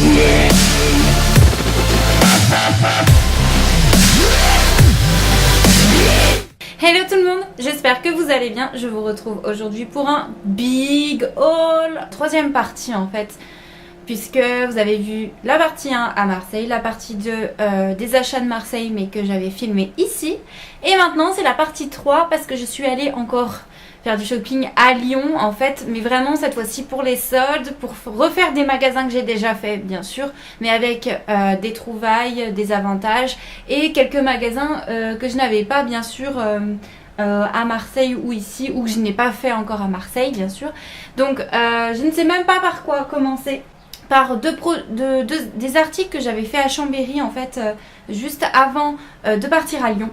Hello tout le monde, j'espère que vous allez bien. Je vous retrouve aujourd'hui pour un big haul. Troisième partie en fait, puisque vous avez vu la partie 1 à Marseille, la partie 2 des achats de Marseille mais que j'avais filmé ici. Et maintenant c'est la partie 3 parce que je suis allée encore faire du shopping à Lyon en fait, mais vraiment cette fois-ci pour les soldes, pour refaire des magasins que j'ai déjà fait bien sûr, mais avec des trouvailles, des avantages et quelques magasins que je n'avais pas bien sûr à Marseille ou ici, ou que je n'ai pas fait encore à Marseille bien sûr. Donc je ne sais même pas par quoi commencer. Par des articles que j'avais fait à Chambéry en fait juste avant de partir à Lyon.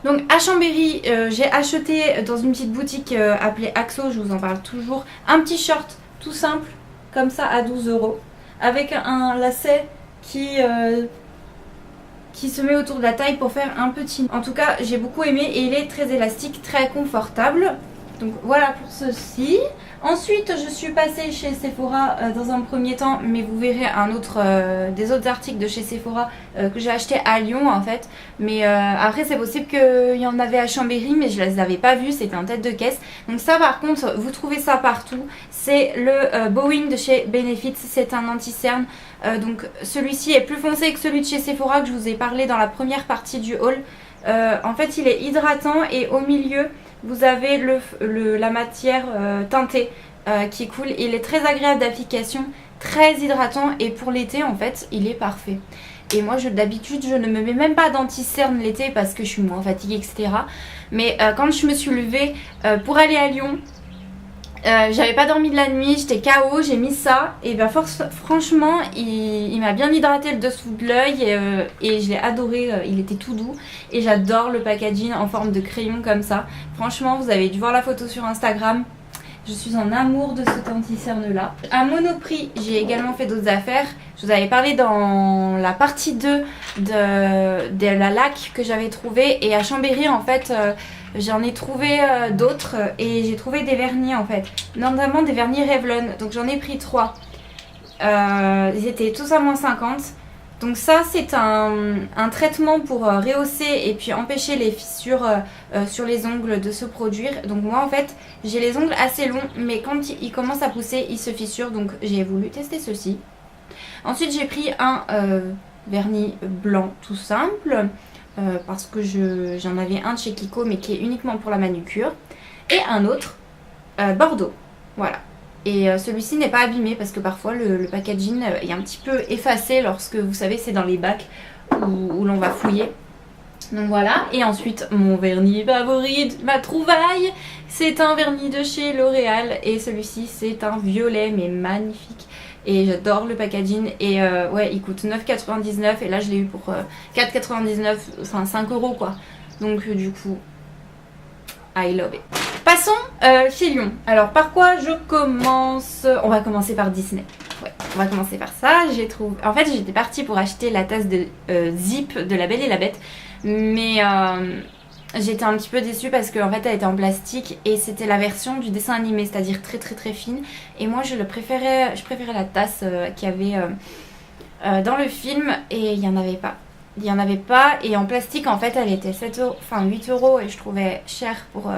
Donc à Chambéry, j'ai acheté dans une petite boutique appelée Axo, je vous en parle toujours, un petit short tout simple, comme ça à 12 € avec un lacet qui se met autour de la taille pour faire un petit. En tout cas, j'ai beaucoup aimé et il est très élastique, très confortable. Donc voilà pour ceci. Ensuite, je suis passée chez Sephora dans un premier temps, mais vous verrez des autres articles de chez Sephora que j'ai acheté à Lyon en fait. Mais après, c'est possible qu'il y en avait à Chambéry, mais je ne les avais pas vus, c'était en tête de caisse. Donc ça par contre, vous trouvez ça partout. C'est le Boeing de chez Benefit, c'est un anti-cerne. Donc celui-ci est plus foncé que celui de chez Sephora que je vous ai parlé dans la première partie du haul. En fait, il est hydratant et au milieu, vous avez la matière teintée qui coule. Il est très agréable d'application, très hydratant et pour l'été en fait il est parfait. Et moi d'habitude je ne me mets même pas d'anti-cerne l'été parce que je suis moins fatiguée etc. Mais quand je me suis levée pour aller à Lyon, j'avais pas dormi de la nuit, j'étais KO, j'ai mis ça et bien franchement il m'a bien hydraté le dessous de l'œil et je l'ai adoré, il était tout doux et j'adore le packaging en forme de crayon comme ça. Franchement vous avez dû voir la photo sur Instagram, je suis en amour de cet anti-cerne là. À Monoprix j'ai également fait d'autres affaires, je vous avais parlé dans la partie 2 de la laque que j'avais trouvée et à Chambéry en fait j'en ai trouvé d'autres et j'ai trouvé des vernis en fait, notamment des vernis Revlon, donc j'en ai pris 3. Ils étaient tous à moins 50. Donc ça c'est un traitement pour rehausser et puis empêcher les fissures sur les ongles de se produire. Donc moi en fait j'ai les ongles assez longs mais quand ils commencent à pousser ils se fissurent, donc j'ai voulu tester ceci. Ensuite j'ai pris un vernis blanc tout simple. Parce que j'en avais un de chez Kiko mais qui est uniquement pour la manucure et un autre Bordeaux, voilà. Et celui-ci n'est pas abîmé parce que parfois le packaging est un petit peu effacé lorsque vous savez c'est dans les bacs où l'on va fouiller. Donc voilà, et ensuite mon vernis favori, ma trouvaille, c'est un vernis de chez L'Oréal et celui-ci c'est un violet mais magnifique. Et j'adore le packaging et ouais il coûte 9,99 et là je l'ai eu pour 4,99, enfin 5 € quoi. Donc du coup, I love it. Passons chez Lyon. Alors par quoi je commence? On va commencer par Disney. Ouais, on va commencer par ça. En fait j'étais partie pour acheter la tasse de Zip de La Belle et la Bête. Mais j'étais un petit peu déçue parce qu'en fait elle était en plastique et c'était la version du dessin animé, c'est-à-dire très très très fine. Et moi je préférais la tasse qu'il y avait dans le film et il n'y en avait pas. Il n'y en avait pas et en plastique en fait elle était 7 €, enfin 8 € et je trouvais cher pour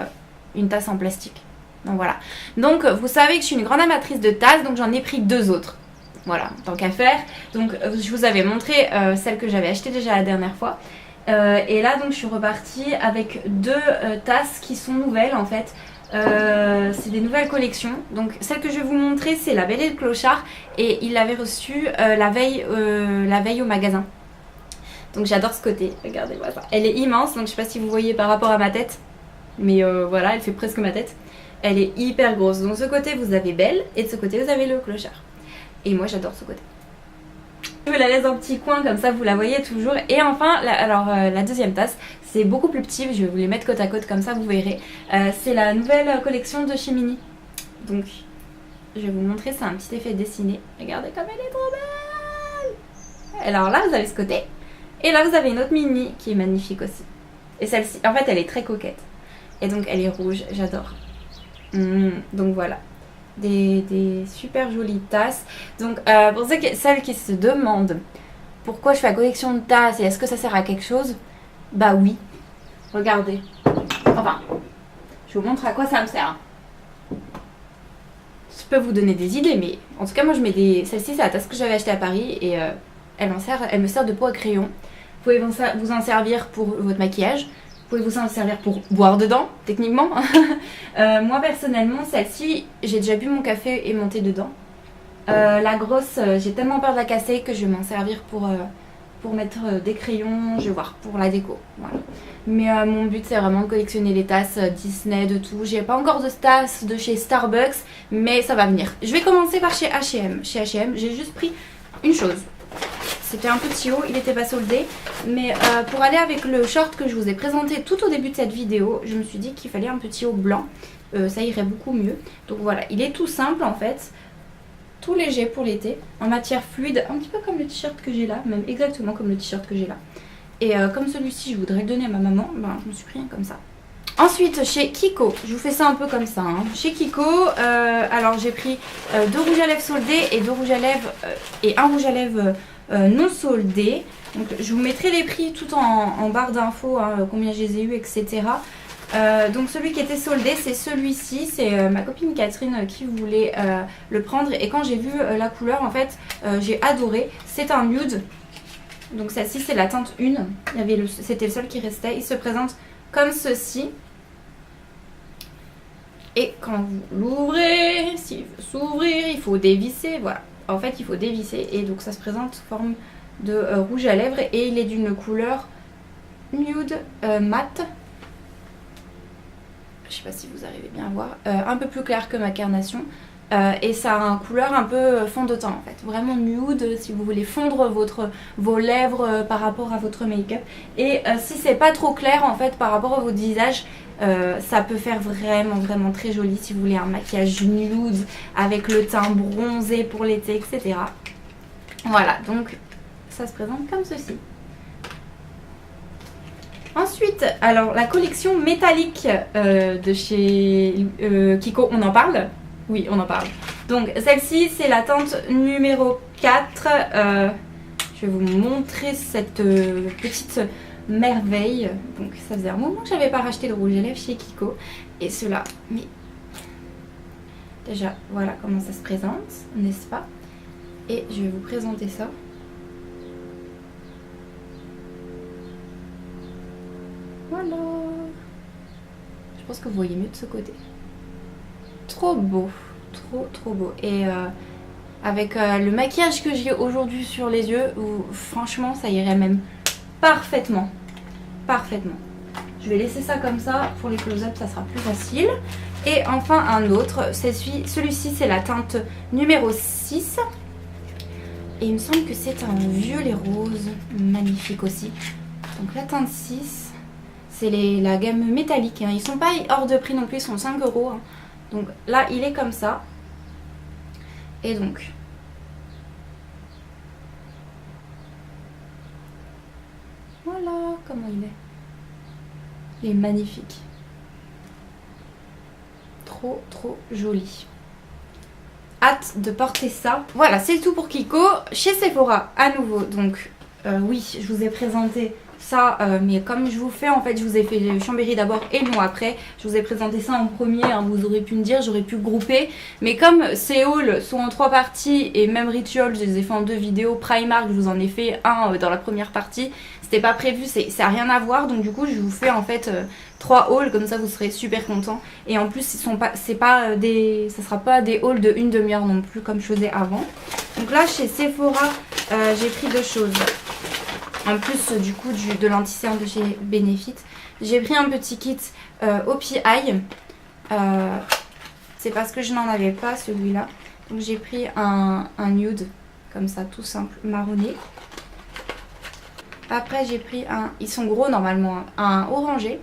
une tasse en plastique. Donc voilà. Donc vous savez que je suis une grande amatrice de tasses, donc j'en ai pris 2 autres. Voilà, tant qu'à faire. Donc je vous avais montré celle que j'avais achetée déjà la dernière fois. Et là donc je suis repartie avec 2 tasses qui sont nouvelles en fait. C'est des nouvelles collections. Donc celle que je vais vous montrer c'est La Belle et le Clochard et il l'avait reçue la veille au magasin. Donc j'adore ce côté, regardez-moi ça. Elle est immense, donc je sais pas si vous voyez par rapport à ma tête, mais voilà, elle fait presque ma tête. Elle est hyper grosse. Donc de ce côté vous avez Belle et de ce côté vous avez le Clochard. Et moi j'adore ce côté. Je la laisse dans le petit coin comme ça vous la voyez toujours. Et enfin la deuxième tasse c'est beaucoup plus petit, je vais vous les mettre côte à côte comme ça vous verrez. C'est la nouvelle collection de chez Mini. Donc je vais vous montrer, c'est un petit effet dessiné. Regardez comme elle est trop belle. Alors là vous avez ce côté. Et là vous avez une autre Mini qui est magnifique aussi. Et celle-ci en fait elle est très coquette. Et donc elle est rouge, j'adore. Donc voilà. des super jolies tasses. Donc pour celles qui se demandent pourquoi je fais la collection de tasses et est-ce que ça sert à quelque chose, bah oui, regardez. Enfin, je vous montre à quoi ça me sert. Je peux vous donner des idées, mais en tout cas moi je mets des... Celle-ci c'est la tasse que j'avais achetée à Paris et elle me sert de pot à crayon. Vous pouvez vous en servir pour votre maquillage. Vous pouvez vous en servir pour boire dedans, techniquement. Moi personnellement, celle-ci, j'ai déjà bu mon café et mon thé dedans. La grosse, j'ai tellement peur de la casser que je vais m'en servir pour mettre des crayons, je vais voir, pour la déco. Voilà. Mais mon but c'est vraiment de collectionner les tasses Disney, de tout. J'ai pas encore de tasses de chez Starbucks, mais ça va venir. Je vais commencer par chez H&M. Chez H&M, j'ai juste pris une chose. C'était un petit haut, il n'était pas soldé. Mais pour aller avec le short que je vous ai présenté tout au début de cette vidéo, je me suis dit qu'il fallait un petit haut blanc. Ça irait beaucoup mieux. Donc voilà, il est tout simple en fait. Tout léger pour l'été, en matière fluide, un petit peu comme le t-shirt que j'ai là, même exactement comme le t-shirt que j'ai là. Et comme celui-ci, je voudrais le donner à ma maman, ben, je me suis pris un comme ça. Ensuite, chez Kiko, je vous fais ça un peu comme ça. Hein. Chez Kiko, alors j'ai pris 2 rouges à lèvres soldés et 2 rouges à lèvres et un rouge à lèvres non soldé. Donc je vous mettrai les prix tout en barre d'infos, hein, combien je les ai eu, etc. Donc celui qui était soldé c'est celui-ci, c'est ma copine Catherine qui voulait le prendre et quand j'ai vu la couleur en fait j'ai adoré. C'est un nude, donc celle-ci c'est la teinte 1, c'était le seul qui restait. Il se présente comme ceci et quand vous l'ouvrez, s'il veut s'ouvrir il faut dévisser, voilà. En fait il faut dévisser et donc ça se présente sous forme de rouge à lèvres et il est d'une couleur nude mat. Je sais pas si vous arrivez bien à voir, un peu plus clair que ma carnation et ça a une couleur un peu fond de teint en fait, vraiment nude si vous voulez fondre vos lèvres par rapport à votre make-up et si c'est pas trop clair en fait par rapport à votre visage, ça peut faire vraiment très joli si vous voulez un maquillage nude avec le teint bronzé pour l'été, etc. Voilà, donc ça se présente comme ceci. Ensuite, alors la collection métallique de chez Kiko, on en parle? Oui, on en parle. Donc celle-ci, c'est la teinte numéro 4. Je vais vous montrer cette petite merveille. Donc ça faisait un moment que j'avais pas racheté de rouge à lèvres chez Kiko. Et cela, mais déjà, voilà comment ça se présente, n'est-ce pas? Et je vais vous présenter ça. Voilà. Je pense que vous voyez mieux de ce côté. Trop beau. Trop beau. Et avec le maquillage que j'ai aujourd'hui sur les yeux, franchement ça irait même parfaitement. Je vais laisser ça comme ça. Pour les close-up ça sera plus facile. Et enfin un autre. Celui-ci c'est la teinte numéro 6. Et il me semble que c'est un violet rose. Magnifique aussi. Donc la teinte 6. C'est la gamme métallique, hein. Ils sont pas hors de prix non plus, ils sont 5 €. Hein. Donc là, il est comme ça. Et donc, voilà comment il est. Il est magnifique. Trop joli. Hâte de porter ça. Voilà, c'est tout pour Kiko. Chez Sephora, à nouveau, donc oui, je vous ai présenté ça, mais comme je vous fais en fait, je vous ai fait Chambéry d'abord et Lyon après. Je vous ai présenté ça en premier, hein, vous aurez pu me dire, j'aurais pu grouper. Mais comme ces hauls sont en 3 parties et même Ritual, je les ai fait en 2 vidéos. Primark, je vous en ai fait un dans la première partie. C'était pas prévu, ça n'a rien à voir. Donc du coup, je vous fais en fait 3 hauls, comme ça vous serez super contents. Et en plus, ça sera pas des hauls de 1 demi-heure non plus comme je faisais avant. Donc là, chez Sephora, j'ai pris 2 choses. En plus du coup de l'anti-cerne de chez Benefit, j'ai pris un petit kit OPI. C'est parce que je n'en avais pas celui-là. Donc j'ai pris un nude comme ça, tout simple, marronné. Après j'ai pris ils sont gros normalement, un orangé.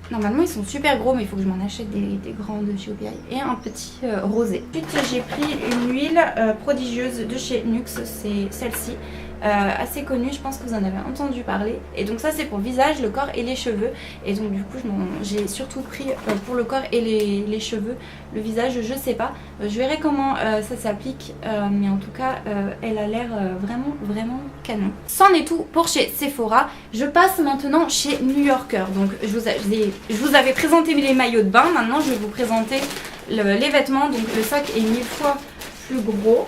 Normalement ils sont super gros mais il faut que je m'en achète des grands de chez OPI. Et un petit rosé. Ensuite j'ai pris une huile prodigieuse de chez NYX, c'est celle-ci. assez connu, je pense que vous en avez entendu parler. Et donc ça c'est pour le visage, le corps et les cheveux. Et donc du coup j'ai surtout pris pour le corps et les cheveux. Le visage je sais pas, je verrai comment ça s'applique, mais en tout cas elle a l'air vraiment canon. C'en est tout pour chez Sephora. Je passe maintenant chez New Yorker. Donc je vous avais présenté les maillots de bain, maintenant je vais vous présenter les vêtements. Donc le sac est 1000 fois plus gros.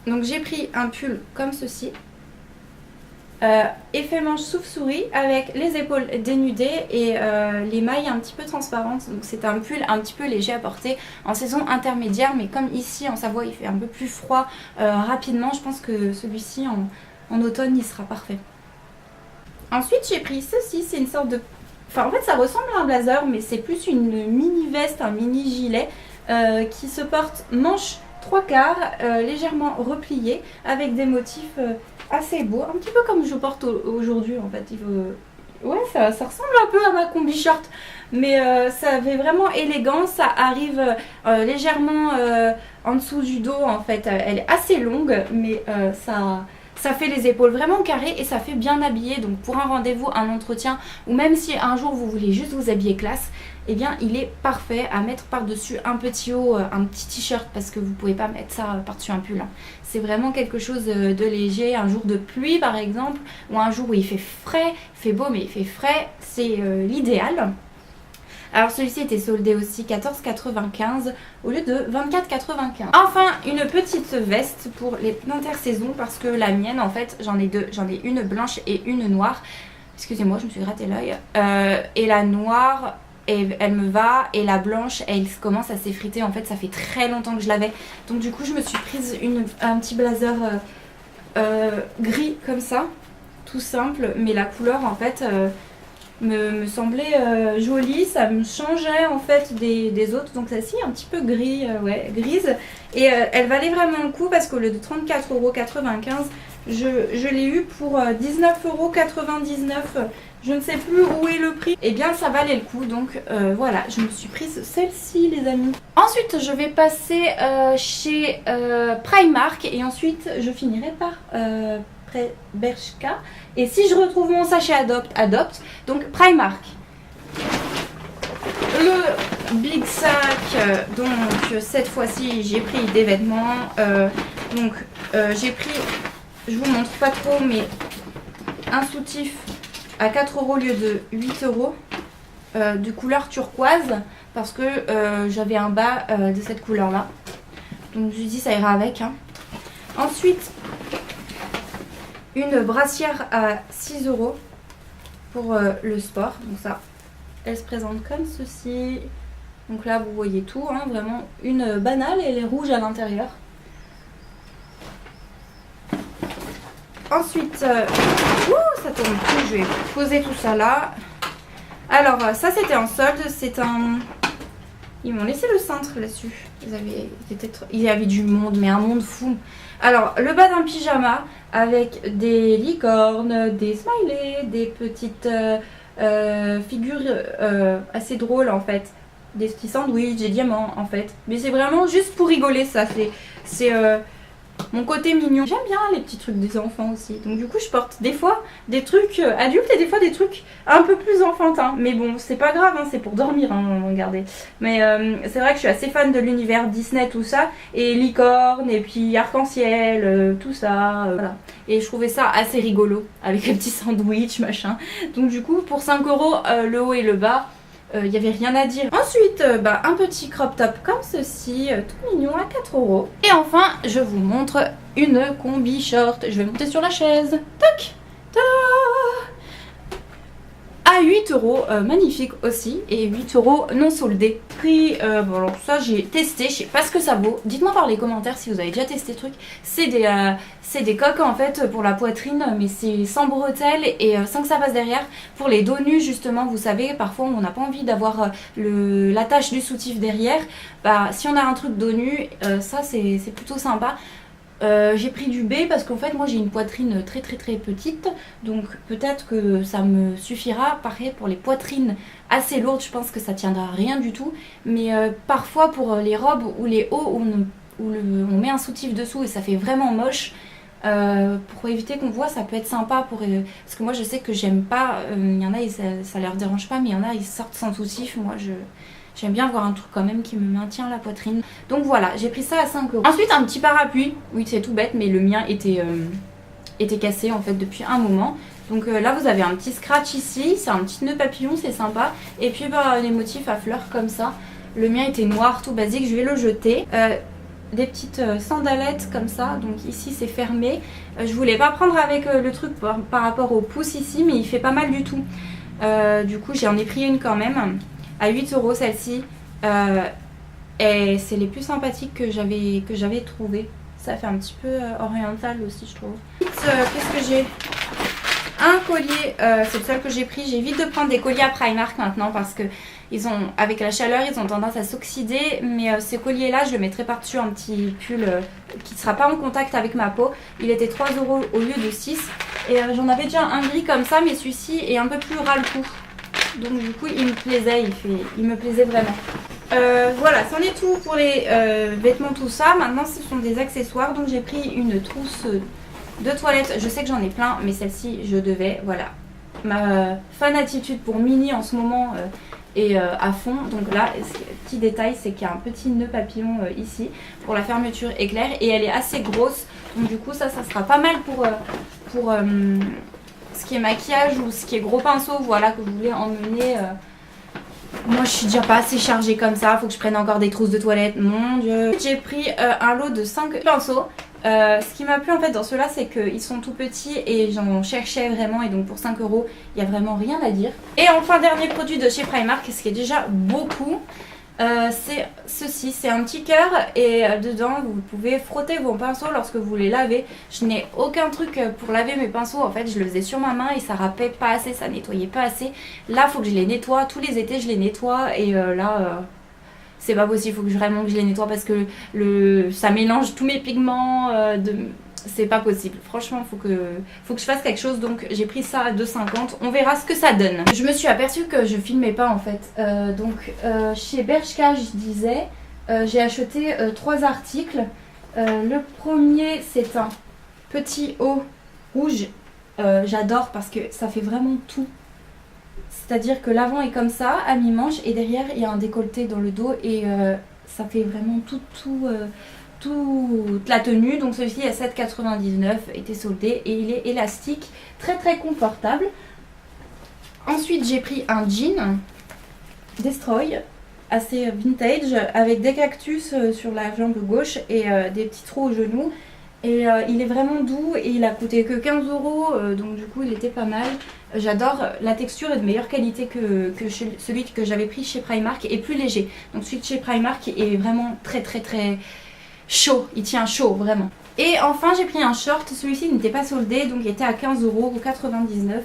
Donc j'ai pris un pull comme ceci, effet manche souve-souris avec les épaules dénudées et les mailles un petit peu transparentes. Donc c'est un pull un petit peu léger à porter en saison intermédiaire, mais comme ici en Savoie il fait un peu plus froid rapidement, je pense que celui-ci en automne il sera parfait. Ensuite j'ai pris ceci, c'est une sorte de... Enfin en fait ça ressemble à un blazer, mais c'est plus une mini veste, un mini gilet qui se porte manche 3/4, légèrement replié avec des motifs assez beaux, un petit peu comme je porte aujourd'hui en fait. Ouais, ça ressemble un peu à ma combi short, mais ça fait vraiment élégant, ça arrive légèrement en dessous du dos en fait, elle est assez longue, mais ça fait les épaules vraiment carrées et ça fait bien habillé. Donc pour un rendez-vous, un entretien, ou même si un jour vous voulez juste vous habiller classe, eh bien il est parfait à mettre par-dessus un petit haut, un petit t-shirt, parce que vous pouvez pas mettre ça par-dessus un pull. C'est vraiment quelque chose de léger, un jour de pluie par exemple, ou un jour où il fait frais, il fait beau mais il fait frais, c'est l'idéal. Alors celui-ci était soldé aussi 14,95 au lieu de 24,95. Enfin une petite veste pour les intersaisons, parce que la mienne en fait j'en ai deux, j'en ai une blanche et une noire. Excusez-moi, je me suis gratté l'œil. Et la noire, elle me va, et la blanche elle commence à s'effriter, en fait ça fait très longtemps que je l'avais. Donc du coup je me suis prise un petit blazer gris comme ça, tout simple, mais la couleur en fait... me semblait jolie, ça me changeait en fait des autres. Donc celle-ci un petit peu gris, ouais, grise, et elle valait vraiment le coup, parce qu'au lieu de 34,95 €, je l'ai eu pour 19,99 €. Je ne sais plus où est le prix. Et bien ça valait le coup, donc voilà, je me suis prise celle-ci les amis. Ensuite je vais passer chez Primark, et ensuite je finirai par Bershka. Et si je retrouve mon sachet adopte. Donc Primark, le big sac, donc cette fois-ci j'ai pris des vêtements, j'ai pris, je vous montre pas trop, mais un soutif à 4 € au lieu de 8 €, de couleur turquoise, parce que j'avais un bas de cette couleur là, donc je me suis dit ça ira avec, hein. Ensuite une brassière à 6 € pour le sport. Donc ça, elle se présente comme ceci. Donc là vous voyez tout, hein, vraiment une banale, et elle est rouge à l'intérieur. Ensuite, ça tourne plus, je vais poser tout ça là. Alors ça c'était en solde, c'est un... Ils m'ont laissé le cintre là-dessus. Il y avait du monde, mais un monde fou. Alors, le bas d'un pyjama avec des licornes, des smileys, des petites figures assez drôles en fait. Des petits sandwichs, des diamants en fait. Mais c'est vraiment juste pour rigoler ça. C'est mon côté mignon. J'aime bien les petits trucs des enfants aussi. Donc du coup je porte des fois des trucs adultes et des fois des trucs un peu plus enfantins. Mais bon c'est pas grave, hein, c'est pour dormir, hein, regardez. Mais c'est vrai que je suis assez fan de l'univers Disney, tout ça. Et licorne et puis arc-en-ciel, tout ça. Voilà. Et je trouvais ça assez rigolo avec les petits sandwichs machin. Donc du coup pour 5 € le haut et le bas. Il n'y avait rien à dire. Ensuite, un petit crop top comme ceci, tout mignon à 4 €. Et enfin, je vous montre une combi short. Je vais monter sur la chaise. Tac, tada, à 8 €, magnifique aussi, et 8 € non soldés. Prix, bon alors ça j'ai testé, je sais pas ce que ça vaut. Dites-moi par les commentaires si vous avez déjà testé le truc. C'est des coques en fait pour la poitrine, mais c'est sans bretelles et sans que ça passe derrière. Pour les dos nus justement, vous savez, parfois on n'a pas envie d'avoir l'attache du soutif derrière. Si on a un truc dos nu, ça c'est plutôt sympa. J'ai pris du B parce qu'en fait moi j'ai une poitrine très petite, donc peut-être que ça me suffira. Pareil pour les poitrines assez lourdes, je pense que ça tiendra rien du tout, mais parfois pour les robes ou les hauts où on met un soutif dessous et ça fait vraiment moche. Pour éviter qu'on voit, ça peut être sympa parce que moi je sais que j'aime pas, il y en a ça leur dérange pas, mais il y en a ils sortent sans soutif. Moi j'aime bien avoir un truc quand même qui me maintient la poitrine. Donc voilà, j'ai pris ça à 5 €. Ensuite un petit parapluie, oui c'est tout bête mais le mien était cassé en fait depuis un moment. Donc là vous avez un petit scratch ici, c'est un petit nœud papillon, c'est sympa. Et puis les motifs à fleurs comme ça. Le mien était noir tout basique, je vais le jeter. Des petites sandalettes comme ça, donc ici c'est fermé. Je voulais pas prendre avec le truc par rapport au pouce ici, mais il fait pas mal du tout. Du coup j'en ai pris une quand même à 8 € celle-ci. Et c'est les plus sympathiques que j'avais trouvées. Ça fait un petit peu oriental aussi je trouve. Qu'est-ce que j'ai? Un collier, c'est le seul que j'ai pris. J'évite de prendre des colliers à Primark maintenant parce que avec la chaleur ils ont tendance à s'oxyder. Mais ces colliers là je le mettrai par dessus un petit pull qui ne sera pas en contact avec ma peau. Il était 3 € au lieu de 6. Et j'en avais déjà un gris comme ça, mais celui-ci est un peu plus ras le cou. Donc du coup il me plaisait, il me plaisait vraiment. Voilà, c'en est tout pour les vêtements, tout ça. Maintenant ce sont des accessoires. Donc j'ai pris une trousse de toilette. Je sais que j'en ai plein, mais celle-ci je devais, voilà. Ma fan attitude pour mini en ce moment est à fond. Donc là, petit détail, c'est qu'il y a un petit nœud papillon ici pour la fermeture éclair. Et elle est assez grosse. Donc du coup ça sera pas mal pour ce qui est maquillage ou ce qui est gros pinceau, voilà, que vous voulez emmener. Moi je suis déjà pas assez chargée comme ça, faut que je prenne encore des trousses de toilette, mon dieu. J'ai pris un lot de 5 pinceaux. Ce qui m'a plu en fait dans ceux-là, c'est qu'ils sont tout petits et j'en cherchais vraiment, et donc pour 5 €, il n'y a vraiment rien à dire. Et enfin dernier produit de chez Primark, ce qui est déjà beaucoup, c'est ceci, c'est un petit cœur et dedans vous pouvez frotter vos pinceaux lorsque vous les lavez. Je n'ai aucun truc pour laver mes pinceaux, en fait je le faisais sur ma main et ça râpait pas assez, ça nettoyait pas assez. Là il faut que je les nettoie, tous les étés je les nettoie et là c'est pas possible, il faut que vraiment que je les nettoie parce que ça mélange tous mes pigments, c'est pas possible. Franchement, faut que je fasse quelque chose. Donc j'ai pris ça à 2,50 €. On verra ce que ça donne. Je me suis aperçue que je filmais pas en fait. Chez Bershka, je disais, j'ai acheté 3 articles. Le premier, c'est un petit haut rouge. J'adore parce que ça fait vraiment tout. C'est-à-dire que l'avant est comme ça, à mi-manche, et derrière il y a un décolleté dans le dos et ça fait vraiment toute la tenue. Donc celui-ci à 7,99 €, était soldé et il est élastique, très très confortable. Ensuite j'ai pris un jean Destroy, assez vintage, avec des cactus sur la jambe gauche et des petits trous au genou. Et il est vraiment doux et il a coûté que 15 €, donc du coup il était pas mal. J'adore, la texture est de meilleure qualité que celui que j'avais pris chez Primark et plus léger. Donc celui de chez Primark est vraiment très très très chaud, il tient chaud vraiment. Et enfin j'ai pris un short, celui-ci n'était pas soldé donc il était à 15 € ou 99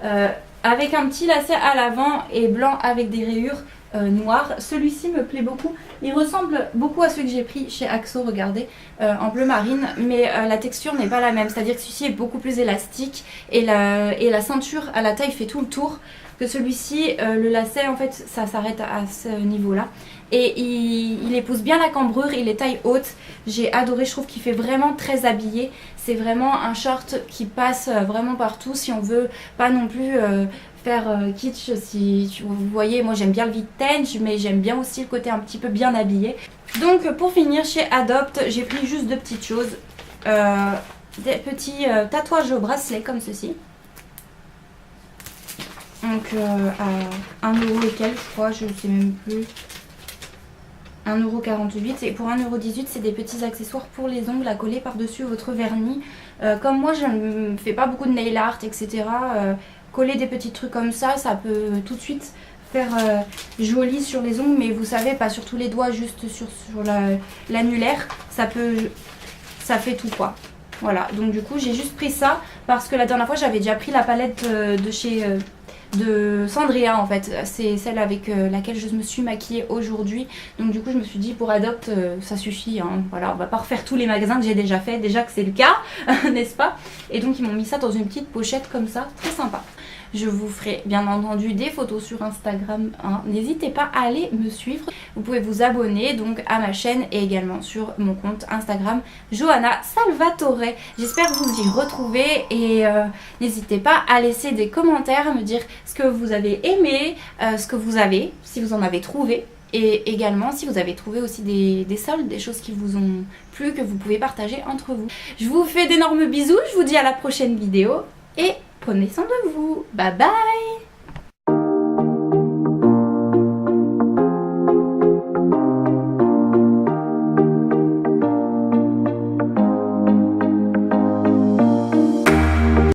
€, avec un petit lacet à l'avant et blanc avec des rayures noires. Celui-ci me plaît beaucoup, il ressemble beaucoup à celui que j'ai pris chez Axo, regardez, en bleu marine, mais la texture n'est pas la même, c'est à dire que celui-ci est beaucoup plus élastique et la ceinture à la taille fait tout le tour, que celui-ci le lacet en fait ça s'arrête à ce niveau là et il épouse bien la cambrure, il est taille haute. J'ai adoré, je trouve qu'il fait vraiment très habillé. C'est vraiment un short qui passe vraiment partout si on veut pas non plus faire kitsch. Si vous voyez, moi j'aime bien le vintage mais j'aime bien aussi le côté un petit peu bien habillé. Donc pour finir chez Adopt, j'ai pris juste 2 petites choses, des petits tatouages au bracelet comme ceci. Donc à 1 € et quelques, je crois, je sais même plus. 1,48 € et pour 1,18 € c'est des petits accessoires pour les ongles à coller par-dessus votre vernis. Comme moi je ne fais pas beaucoup de nail art etc, coller des petits trucs comme ça peut tout de suite faire joli sur les ongles, mais vous savez pas sur tous les doigts, juste sur l'annulaire, ça fait tout quoi. Voilà, donc du coup j'ai juste pris ça parce que la dernière fois j'avais déjà pris la palette de chez de Sandria en fait, c'est celle avec laquelle je me suis maquillée aujourd'hui. Donc du coup je me suis dit pour Adopt ça suffit hein. Voilà, on va pas refaire tous les magasins que j'ai déjà fait, déjà que c'est le cas n'est-ce pas. Et donc ils m'ont mis ça dans une petite pochette comme ça, très sympa. Je vous ferai bien entendu des photos sur Instagram, hein. N'hésitez pas à aller me suivre. Vous pouvez vous abonner donc à ma chaîne et également sur mon compte Instagram Johanna Salvatore. J'espère vous y retrouver et n'hésitez pas à laisser des commentaires, à me dire ce que vous avez aimé, ce que vous avez, si vous en avez trouvé. Et également si vous avez trouvé aussi des soldes, des choses qui vous ont plu, que vous pouvez partager entre vous. Je vous fais d'énormes bisous, je vous dis à la prochaine vidéo et prenez soin de vous. Bye bye.